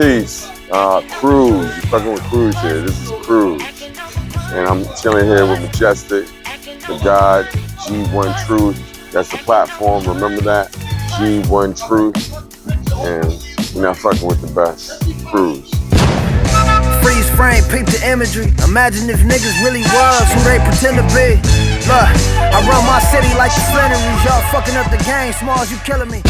Peace. Cruz. You're fucking with Cruz here. This is Cruz. And I'm chilling here with Majestic, the God, G1Truth. That's the platform. Remember that? G1Truth. And you're not fucking with the best. Cruz. Freeze frame, peep the imagery. Imagine if niggas really was who they pretend to be. Look, I run my city like the Flannerys. Y'all fucking up the game. Smalls, you killing me.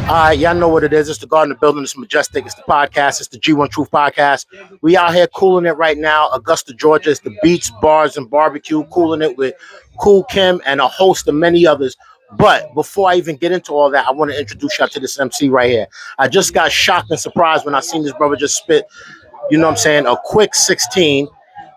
All right, y'all know what it is. It's the Garden of Building. It's Majestic. It's the podcast. It's the G1Truth Podcast. We out here cooling it right now. Augusta, Georgia. It's the Beats, Bars, and Barbecue. Cooling it with Cool Kim and a host of many others. But before I even get into all that, I want to introduce y'all to this MC right here. I just got shocked and surprised when I seen this brother just spit, you know what I'm saying, a quick 16.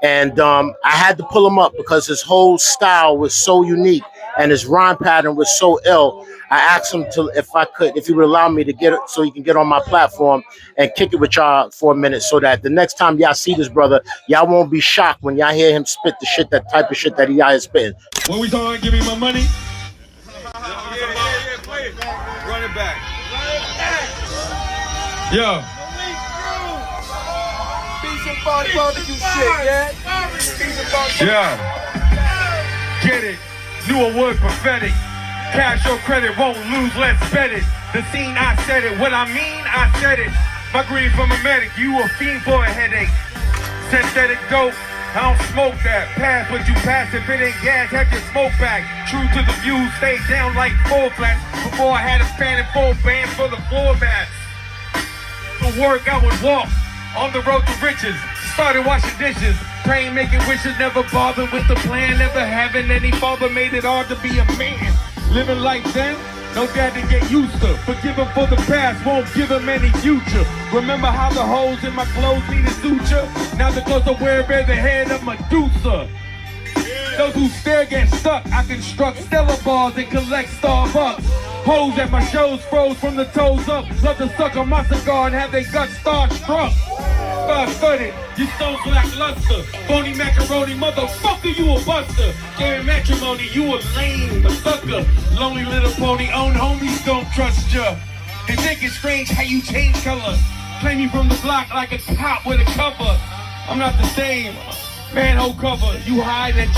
And I had to pull him up because his whole style was so unique and his rhyme pattern was so ill. I asked him if he would allow me to get it so he can get on my platform and kick it with y'all for a minute so that the next time y'all see this brother, y'all won't be shocked when y'all hear him spit the shit, that type of shit that he out here spitting. When we talking, give me my money. Yeah, play it. Run it back. Yo. Barbecue shit, Yeah. Get it. Knew a word prophetic. Cash or credit, won't lose, let's bet it. The scene, I said it. What I mean, I said it. My green from a medic, you a fiend for a headache. Synthetic dope, I don't smoke that. Pass what you pass, if it ain't gas, have your smoke back. True to the view, stay down like full flats. Before I had a span and full band for the floor mats. For work, I would walk on the road to riches. Started washing dishes, praying, making wishes, never bothered with the plan, never having any father, made it hard to be a man. Living like then, no dad to get used to. Forgive him for the past, won't give him any future. Remember how the holes in my clothes need a suture? Now the clothes I wear bear the head of Medusa. Those who stare get stuck. I construct stellar bars and collect Starbucks. Hoes at my shows froze from the toes up. Love to suck on my cigar and have their guts starstruck. Star-studded, you so lackluster. Phony macaroni, motherfucker, you a buster. Gary matrimony, you a lame, a sucker. Lonely little pony, own homies don't trust ya. They think it's strange how you change color. Claim me from the block like a cop with a cover. I'm not the same, manhole cover. You hide that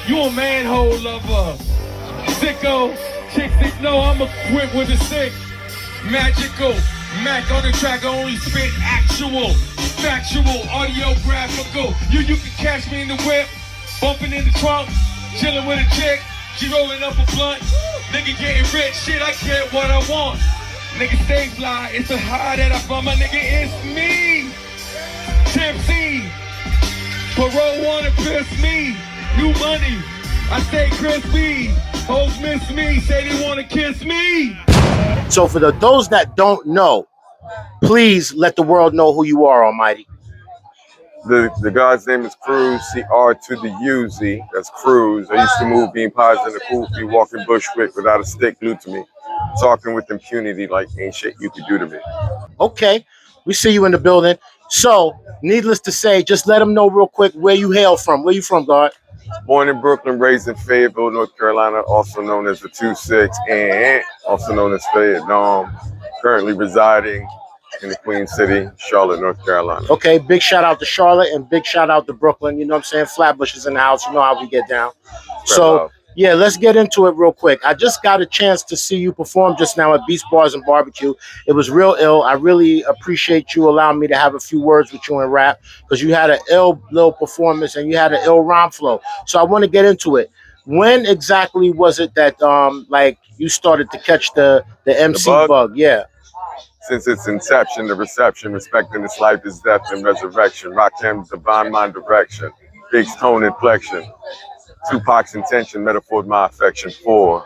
you a manhole lover. Sicko, chicks think no, I'm equipped with a stick. Magical, Mac on the track, I only spit actual. Factual, audiographical. You can catch me in the whip, bumping in the trunk, chilling with a chick, she rolling up a blunt. Nigga getting rich, shit, I get what I want. Nigga stay fly, it's a high that I find. My nigga, it's me. Champ C, parole wanna piss me. New money, I stay crispy. Hoes miss me, say they wanna kiss me. So for those that don't know, please let the world know who you are, Almighty. The God's name is Cruz, C-R to the U-Z. That's Cruz. I used to move being pies in the kufi, walking Bushwick without a stick new to me. Talking with impunity like ain't shit you could do to me. Okay, we see you in the building. So, needless to say, just let them know real quick where you hail from. Where you from, God? Born in Brooklyn, raised in Fayetteville, North Carolina, also known as the 2-6, and also known as Fayetteville. Currently residing in the Queen City, Charlotte, North Carolina. Okay, big shout out to Charlotte and big shout out to Brooklyn. You know what I'm saying? Flatbush is in the house. You know how we get down. So, yeah, let's get into it real quick. I just got a chance to see you perform just now at Beats, Bars, and Barbecue. It was real ill. I really appreciate you allowing me to have a few words with you in rap because you had an ill little performance and you had an ill rhyme flow. So I want to get into it. When exactly was it that like you started to catch the MC bug? Yeah. Since its inception, the reception, respecting its life, its death, and resurrection. Rakim's divine mind direction. Big's tone inflection. Tupac's intention, metaphor my affection for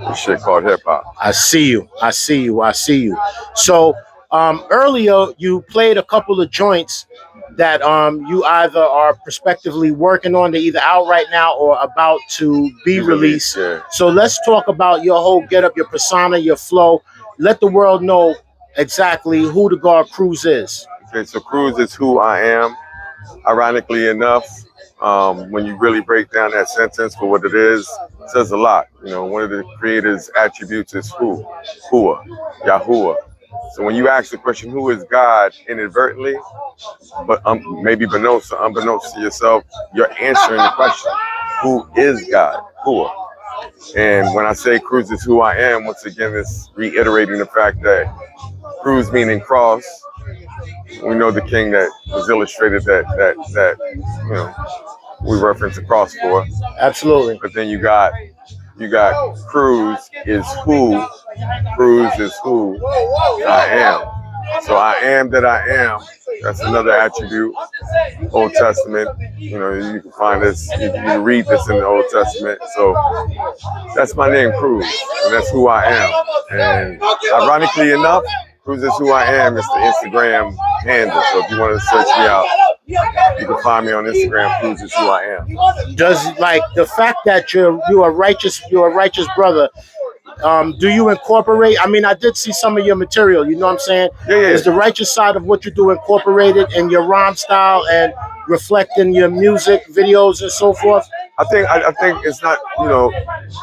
this shit called hip hop. I see you. So earlier you played a couple of joints that you either are prospectively working on, they're either out right now or about to be released. Yeah. So let's talk about your whole getup, your persona, your flow. Let the world know exactly who the God Cruz is. Okay, so Cruz is who I am. Ironically enough, when you really break down that sentence for what it says a lot. You know, one of the creator's attributes is Hua, Yahuwah. So when you ask the question, who is God, inadvertently, but maybe unbeknownst to yourself, you're answering the question, who is God? Who? And when I say Cruz is who I am, once again, it's reiterating the fact that Cruz meaning cross. We know the king that was illustrated that we reference the cross for. Absolutely. But then you got Cruz is who. Cruz is who I am. So I am that I am. That's another attribute. Old Testament. You can find this. You can read this in the Old Testament. So that's my name, Cruz, and that's who I am. And ironically enough, Cruz is who I am. It's the Instagram handle. So if you want to search me out, you can find me on Instagram. Cruz is who I am. Does like the fact that you're a righteous brother? Do you incorporate? I mean, I did see some of your material. You know what I'm saying? Yeah. Is the righteous side of what you do incorporated in your rhyme style and reflecting your music videos and so forth? I think it's not,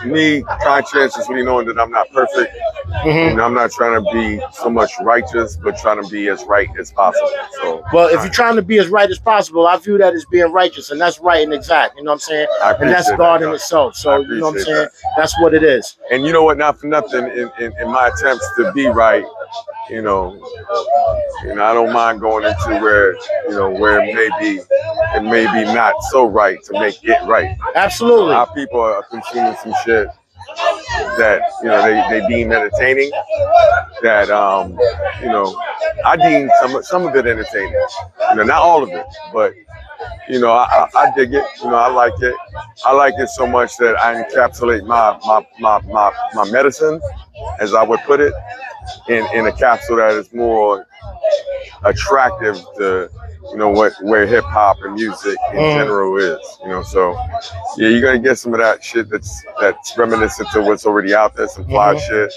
me conscientiously knowing that I'm not perfect. Mm-hmm. I'm not trying to be so much righteous, but trying to be as right as possible. So, well, if you're trying to be as right as possible, I view that as being righteous, and that's right and exact. You know what I'm saying? And that's God in itself. So you know what I'm saying? That's what it is. And you know what? Not for nothing. In my attempts to be right, I don't mind going into where it may be not so right to make it right. Absolutely. Our people are consuming some shit that they deem entertaining. That I deem some of it entertaining. Not all of it, but I dig it. I like it. I like it so much that I encapsulate my medicine, as I would put it, in a capsule that is more attractive to where hip hop and music in general is. So yeah, you're gonna get some of that shit that's reminiscent to what's already out there. Some fly shit,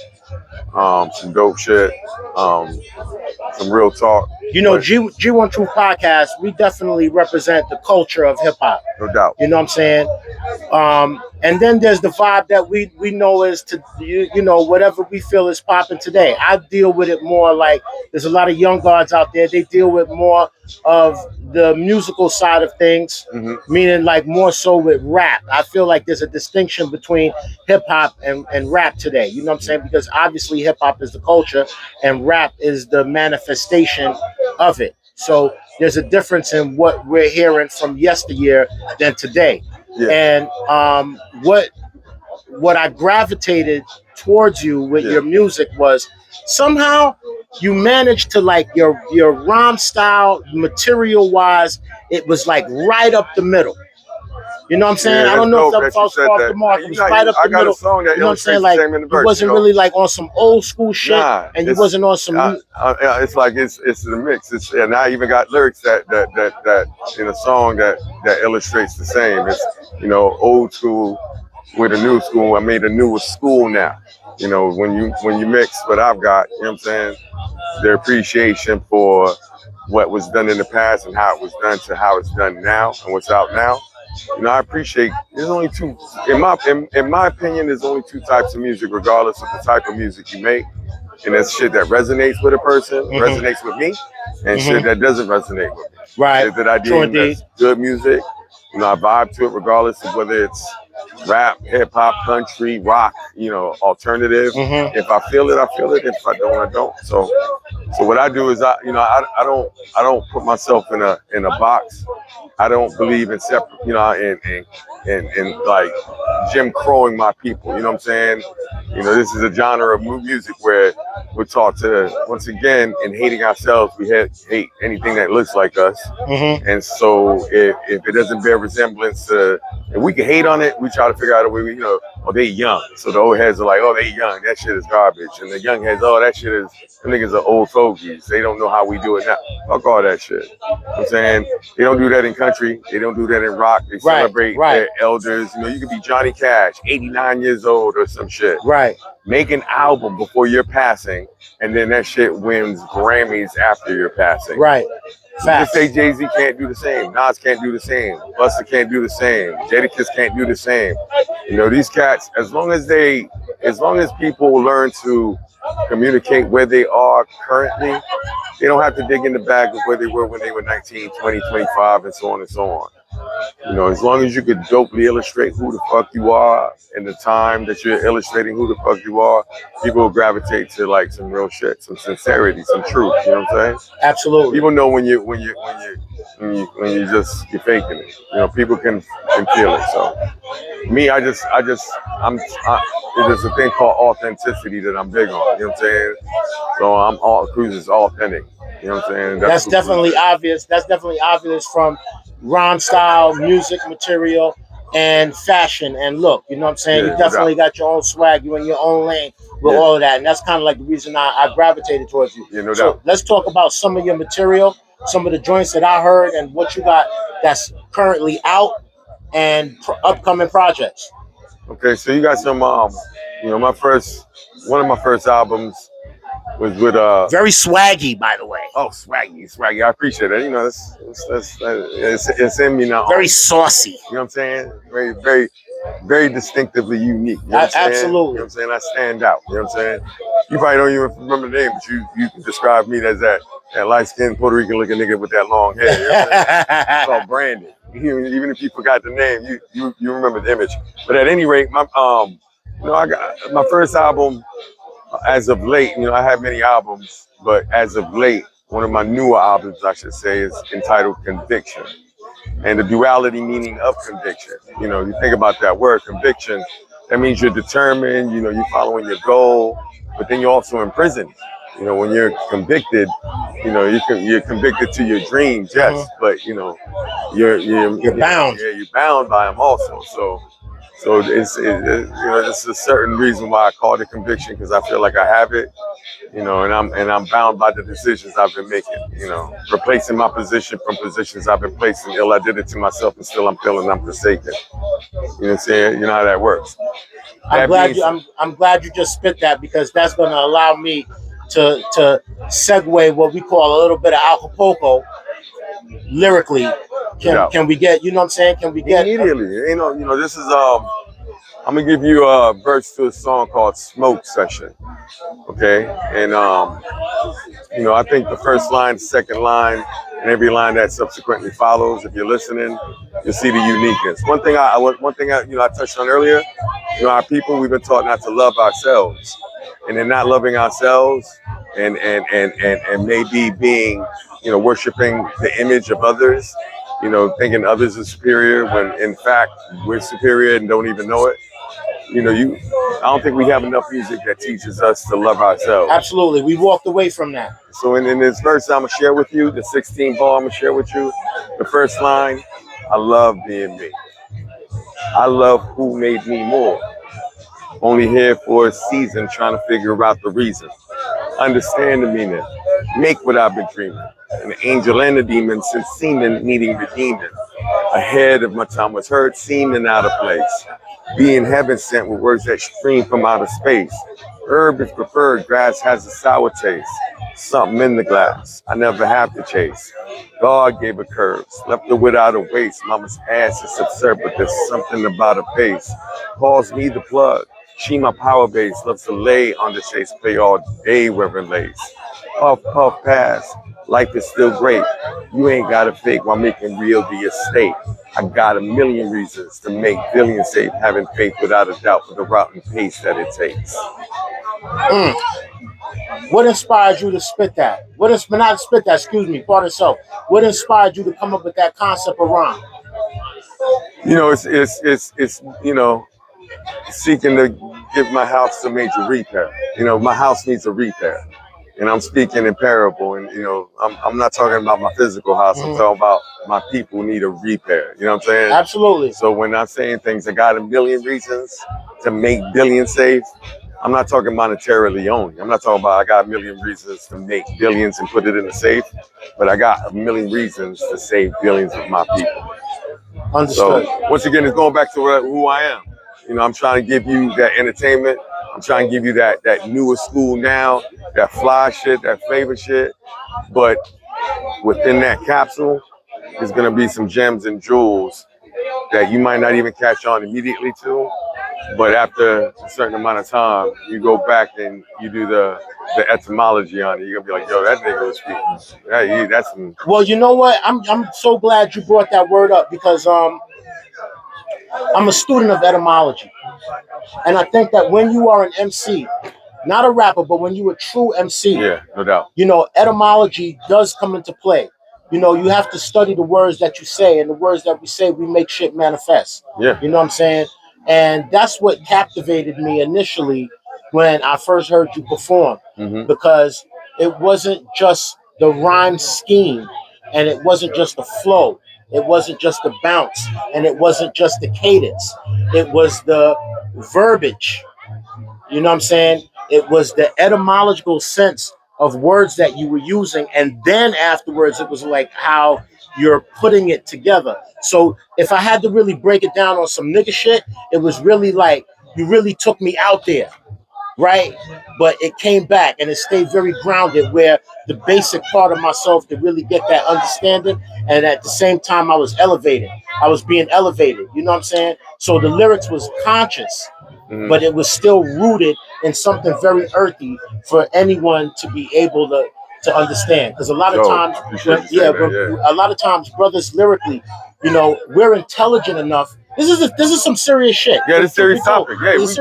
some dope shit, some real talk. G1Truth Podcast, we definitely represent the culture of hip hop. No doubt. You know what I'm saying? And then there's the vibe that we know is to whatever we feel is popping today. I deal with it more like there's a lot of young guards out there. They deal with more of the musical side of things, meaning like more so with rap. I feel like there's a distinction between hip hop and rap today. You know what I'm saying? Because obviously hip hop is the culture and rap is the manifestation of it. So there's a difference in what we're hearing from yesteryear than today. Yeah. And what I gravitated towards you with your music was somehow you managed to like your rhyme style, material wise, it was like right up the middle. You know what I'm saying? I don't know if that falls off the mark. It was right up the middle. You know what I'm saying? Like it wasn't really like on some old school shit, and you wasn't on some. It's like it's the mix. And I even got lyrics that in a song that illustrates the same. It's old school with a new school. I made a newer school now. When you mix what I've got, you know what I'm saying? Their appreciation for what was done in the past and how it was done to how it's done now and what's out now. I appreciate. There's only two, in my opinion. There's only two types of music, regardless of the type of music you make, and that's shit that resonates with a person, resonates with me, and shit that doesn't resonate with me. Right. Shit that I deem as good music. I vibe to it, regardless of whether it's rap, hip hop, country, rock, alternative. If I feel it, I feel it. If I don't, I don't. So what I do is I don't put myself in a box. I don't believe in separate, in like Jim Crowing my people. You know what I'm saying? This is a genre of music where we're taught to, once again, in hating ourselves, we hate anything that looks like us. And so if it doesn't bear resemblance to, if we can hate on it, we try to figure out a way, they young. So the old heads are like, oh, they young. That shit is garbage. And the young heads, oh, that shit is, them niggas are old fogies. They don't know how we do it now. Fuck all that shit. You know what I'm saying? They don't do that in country. They don't do that in rock. They celebrate their elders. You could be Johnny Cash, 89 years old or some shit. Right. Make an album before you're passing, and then that shit wins Grammys after you're passing. Right. You can say Jay-Z can't do the same. Nas can't do the same. Busta can't do the same. Jadakiss can't do the same. These cats, as long as people learn to communicate where they are currently. They don't have to dig in the bag of where they were when they were 19, 20, 25, and so on and so on. You know, as long as you could dopely illustrate who the fuck you are in the time that you're illustrating who the fuck you are, people will gravitate to like some real shit, some sincerity, some truth. You know what I'm saying? Absolutely. People know when you're faking it. You know, people can feel it. So me, there's a thing called authenticity that I'm big on. You know what I'm saying? So Cruz is authentic. You know what I'm saying? That's definitely obvious. That's definitely obvious from rhyme style, music material, and fashion and look. You know what I'm saying? Yeah, you definitely got your own swag. You in your own lane with all of that. And that's kind of like the reason I gravitated towards you. Yeah, no so doubt. Let's talk about some of your material, some of the joints that I heard, and what you got that's currently out and upcoming projects. Okay, so you got some, you know, one of my first albums was with very swaggy, by the way. Oh, swaggy. I appreciate that. You know, it's in me now. Very saucy. You know what I'm saying? Very, very, very distinctively unique. You know what I'm saying? Absolutely. You know what I'm saying? I stand out. You know what I'm saying? You probably don't even remember the name, but you can describe me as that light-skinned Puerto Rican looking nigga with that long hair. You know what I'm saying? It's called branding. Even if you forgot the name, you remember the image. But at any rate, I got my first album. As of late, you know, I have many albums, but as of late, one of my newer albums, I should say, is entitled Conviction. And the duality meaning of conviction. You know, you think about that word, conviction, that means you're determined, you know, you're following your goal, but then you're also in prison. You know, when you're convicted, you know, you're convicted to your dreams, yes, but, you know, you're bound. Yeah, you're bound by them also. So it's a certain reason why I call it conviction, because I feel like I have it, you know, and I'm bound by the decisions I've been making, you know, replacing my position from positions I've been placing. I did it to myself, and still I'm feeling I'm forsaken. You know what I'm saying? You know how that works. I'm glad you just spit that, because that's going to allow me to segue what we call a little bit of Acapulco lyrically. Can we get, you know what I'm saying? Can we get immediately? You know, this is I'm gonna give you a verse to a song called Smoke Session. Okay? And you know, I think the first line, second line, and every line that subsequently follows, if you're listening, you'll see the uniqueness. One thing I touched on earlier, you know, our people, we've been taught not to love ourselves. And in not loving ourselves and maybe being, you know, worshiping the image of others, you know, thinking others are superior when in fact we're superior and don't even know it. You know, I don't think we have enough music that teaches us to love ourselves. Absolutely. We walked away from that. So in this verse I'm gonna share with you, the 16 bar I'm gonna share with you, the first line, I love being me. I love who made me more. Only here for a season, trying to figure out the reason. Understand the meaning. Make what I've been dreaming. An angel and a demon, since seeming needing redeeming. Ahead of my time was heard, seeming out of place. Being heaven sent with words that stream from outer space. Herb is preferred, grass has a sour taste. Something in the glass, I never have to chase. God gave her curves, left her without a waist. Mama's ass is absurd, but there's something about her pace. Calls me the plug. She my power base, loves to lay on the chase, play all day wearing lace. Puff, puff, pass, life is still great. You ain't got to fake while making real the estate. I got a million reasons to make billions safe, having faith without a doubt for the route and pace that it takes. What inspired you to spit that? What inspired you to come up with that concept of rhyme? You know, it's you know, seeking to give my house a major repair. You know, my house needs a repair. And I'm speaking in parable, and you know, I'm not talking about my physical house. I'm talking about my people need a repair. You know what I'm saying? Absolutely. So when I'm saying things, I got a million reasons to make billions safe. I'm not talking monetarily only. I'm not talking about I got a million reasons to make billions and put it in the safe, but I got a million reasons to save billions of my people. Understood. So once again, it's going back to who I am. You know, I'm trying to give you that entertainment. I'm trying to give you that newer school now, that fly shit, that flavor shit. But within that capsule, there's gonna be some gems and jewels that you might not even catch on immediately to, But after a certain amount of time, you go back and you do the etymology on it. You're gonna be like, yo, that nigga was speaking. That's some. Well, you know what? I'm so glad you brought that word up because I'm a student of etymology, and I think that when you are an MC, not a rapper, but when you're a true MC, Yeah, no doubt. you know, etymology does come into play. You know, you have to study the words that you say, and the words that we say, we make shit manifest. Yeah. You know what I'm saying? And that's what captivated me initially when I first heard you perform, because it wasn't just the rhyme scheme, and it wasn't just the flow, it wasn't just the bounce, and it wasn't just the cadence. It was the verbiage. You know what I'm saying? It was the etymological sense of words that you were using, and then afterwards it was like how you're putting it together. So if I had to really break it down on some nigga shit, it was really like you really took me out there, right? But it came back and it stayed very grounded, where the basic part of myself to really get that understanding, and at the same time I was elevated. I was being elevated, you know what I'm saying? So the lyrics was conscious, but it was still rooted in something very earthy for anyone to be able to understand. Because a lot of times, a lot of times, brothers lyrically, you know, we're intelligent enough. This is some serious shit. Yeah, this is serious topic. Yeah, this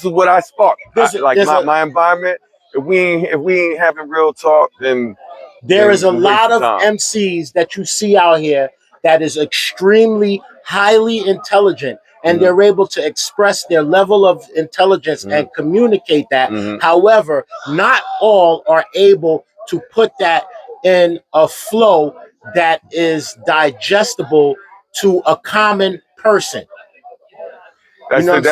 is what I spark. My environment. If we ain't having real talk, then there is a lot of MCs that you see out here that is extremely highly intelligent, and they're able to express their level of intelligence and communicate that. However, not all are able to put that in a flow that is digestible to a common person. That's and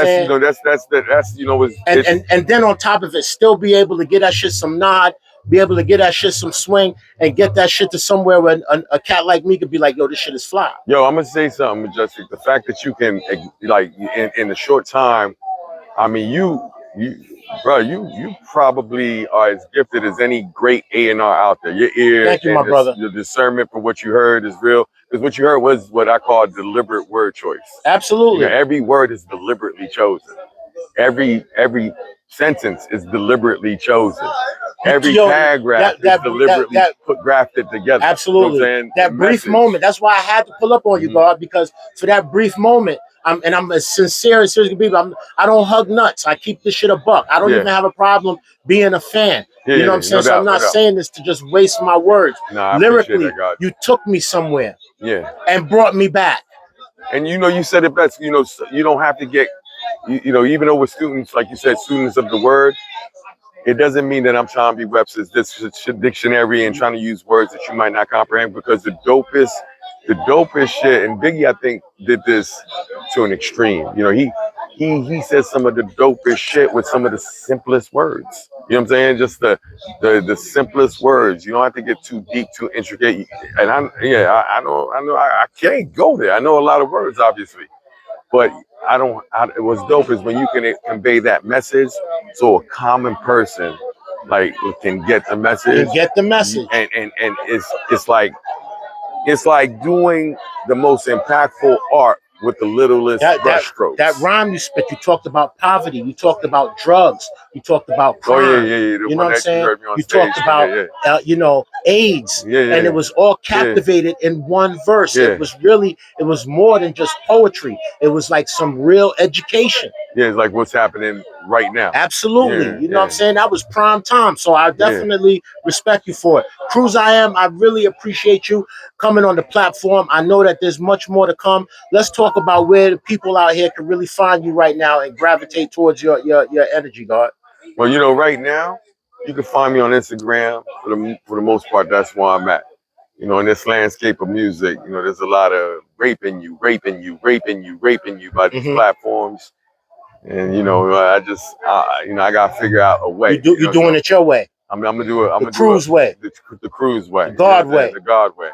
then on top of it, still be able to get that shit some nod, be able to get that shit some swing, and get that shit to somewhere where a cat like me could be like, yo, this shit is fly. Yo, I'm gonna say something, Majestic. The fact that you can, like, in a short time, I mean, you probably are as gifted as any great A&R out there. Your ear, thank you, my brother. Your discernment for what you heard is real, because what you heard was what I call deliberate word choice. Absolutely. You know, every word is deliberately chosen. Every sentence is deliberately chosen. Every paragraph is deliberately grafted together. Absolutely. You know that brief moment. That's why I had to pull up on you, God, because for that brief moment, I'm as sincere as can be. I don't hug nuts. I keep this shit a buck. I don't even have a problem being a fan. You know what I'm saying? So I'm not saying this to just waste my words. Lyrically, you took me somewhere. Yeah. And brought me back. And you know, you said it best. You know, you don't have to get, you know, even though we're students, like you said, students of the word, it doesn't mean that I'm trying to be Webster's dictionary and trying to use words that you might not comprehend, because the dopest shit, and Biggie, I think, did this to an extreme. You know, he says some of the dopest shit with some of the simplest words. You know what I'm saying? Just the simplest words. You don't have to get too deep, too intricate. And I know I can't go there. I know a lot of words, obviously, but what's dope is when you can convey that message so a common person can get the message. You get the message. And it's like doing the most impactful art with the littlest brushstrokes. That rhyme you spit, you talked about poverty, you talked about drugs, you talked about crime. Oh, yeah. You know what I'm saying? You talked about, you know, AIDS. And it was all captivated in one verse. Yeah. It was more than just poetry. It was like some real education. Yeah, it's like what's happening right now. Absolutely. You know what I'm saying? That was prime time. So I definitely respect you for it. Cruziswhoiam, I really appreciate you coming on the platform. I know that there's much more to come. Let's talk about where the people out here can really find you right now and gravitate towards your energy, God. Well, you know, right now, you can find me on Instagram. For the most part, that's where I'm at. You know, in this landscape of music, you know, there's a lot of raping you by these platforms. And, you know, I got to figure out a way. You're doing it your way. I'm gonna do it. I'm the Cruz way. The Cruz way. The God way. The God way.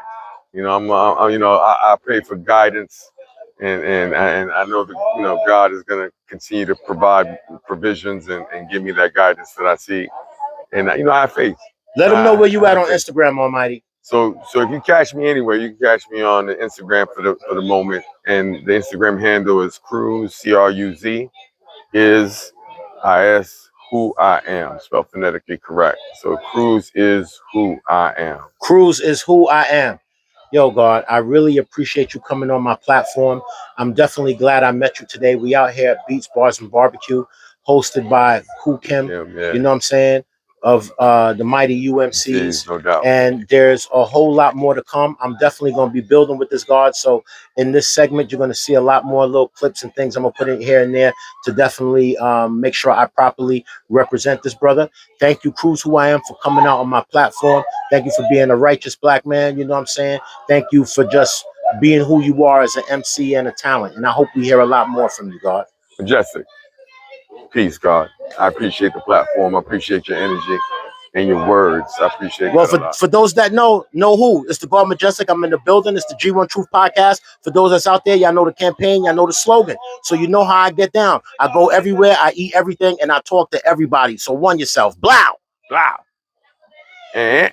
You know, I pray for guidance, and I know that, you know, God is gonna continue to provide provisions and give me that guidance that I see. And you know, I have faith. Let them know where you at on Instagram, Almighty. So if you catch me anywhere, you can catch me on the Instagram for the moment. And the Instagram handle is Cruz, Cruz, is who I am, spelled phonetically correct. So Cruz is who I am. Cruz is who I am. Yo, God, I really appreciate you coming on my platform. I'm definitely glad I met you today. We out here at Beats, Bars, and Barbecue, hosted by Cool Kim, Yeah. you know what I'm saying, of the mighty UMCs. No doubt. And there's a whole lot more to come. I'm definitely going to be building with this, God. So in this segment, you're going to see a lot more little clips and things I'm going to put in here and there to definitely make sure I properly represent this brother. Thank you, Cruz Who I Am, for coming out on my platform. Thank you for being a righteous black man, you know what I'm saying? Thank you for just being who you are as an MC and a talent. And I hope we hear a lot more from you, God. Majestic. Peace, God. I appreciate the platform. I appreciate your energy and your words. I appreciate Well, that a lot. for those that know who. It's the God Majestic. I'm in the building. It's the G1Truth Podcast. For those that's out there, y'all know the campaign. Y'all know the slogan. So you know how I get down. I go everywhere. I eat everything. And I talk to everybody. So one yourself. Blow. Wow. And